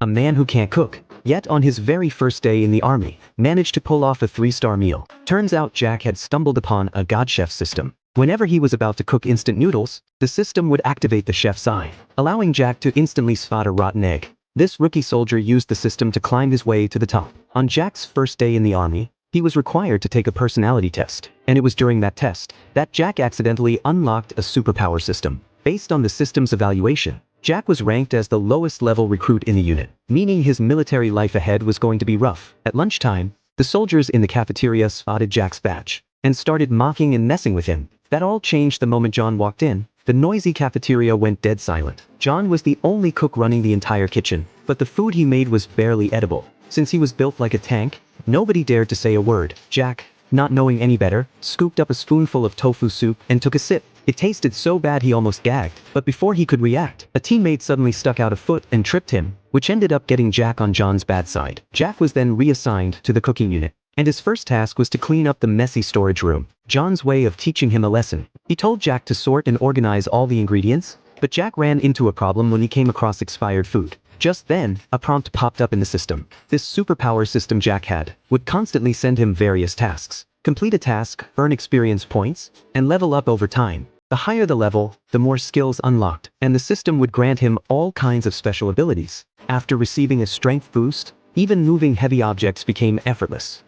a man who can't cook, yet on his very first day in the army, managed to pull off a 3-star meal. Turns out Jack had stumbled upon a God Chef system. Whenever he was about to cook instant noodles, the system would activate the chef's eye, allowing Jack to instantly spot a rotten egg. This rookie soldier used the system to climb his way to the top. On Jack's first day in the army, he was required to take a personality test, and it was during that test that Jack accidentally unlocked a superpower system. Based on the system's evaluation, Jack was ranked as the lowest level recruit in the unit, meaning his military life ahead was going to be rough. At lunchtime, the soldiers in the cafeteria spotted Jack's badge and started mocking and messing with him. That all changed the moment John walked in. The noisy cafeteria went dead silent. John was the only cook running the entire kitchen, but the food he made was barely edible. Since he was built like a tank, nobody dared to say a word. Jack, not knowing any better, scooped up a spoonful of tofu soup and took a sip. It tasted so bad he almost gagged, but before he could react, a teammate suddenly stuck out a foot and tripped him, which ended up getting Jack on John's bad side. Jack was then reassigned to the cooking unit, and his first task was to clean up the messy storage room. John's way of teaching him a lesson. He told Jack to sort and organize all the ingredients, but Jack ran into a problem when he came across expired food. Just then, a prompt popped up in the system. This superpower system Jack had would constantly send him various tasks. Complete a task, earn experience points, and level up over time. The higher the level, the more skills unlocked, and the system would grant him all kinds of special abilities. After receiving a strength boost, even moving heavy objects became effortless.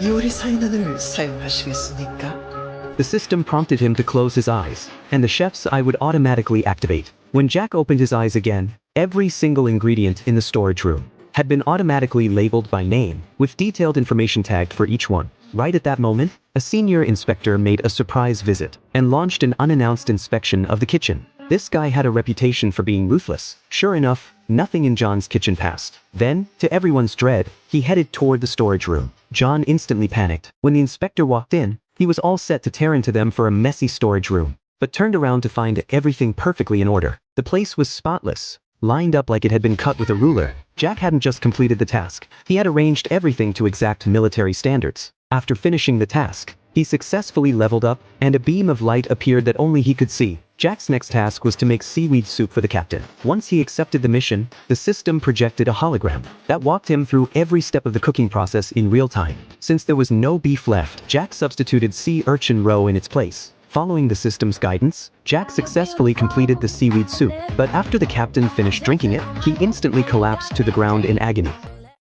요리 사용하시겠습니까? The system prompted him to close his eyes, and the chef's eye would automatically activate. When Jack opened his eyes again, every single ingredient in the storage room had been automatically labeled by name, with detailed information tagged for each one. Right at that moment, a senior inspector made a surprise visit and launched an unannounced inspection of the kitchen. This guy had a reputation for being ruthless. Sure enough, nothing in John's kitchen passed. Then, to everyone's dread, he headed toward the storage room. John instantly panicked. When the inspector walked in, he was all set to tear into them for a messy storage room, but turned around to find everything perfectly in order. The place was spotless, lined up like it had been cut with a ruler. Jack hadn't just completed the task, he had arranged everything to exact military standards. After finishing the task, he successfully leveled up, and a beam of light appeared that only he could see. Jack's next task was to make seaweed soup for the captain. Once he accepted the mission, the system projected a hologram that walked him through every step of the cooking process in real time. Since there was no beef left, Jack substituted sea urchin roe in its place. Following the system's guidance, Jack successfully completed the seaweed soup, but after the captain finished drinking it, he instantly collapsed to the ground in agony.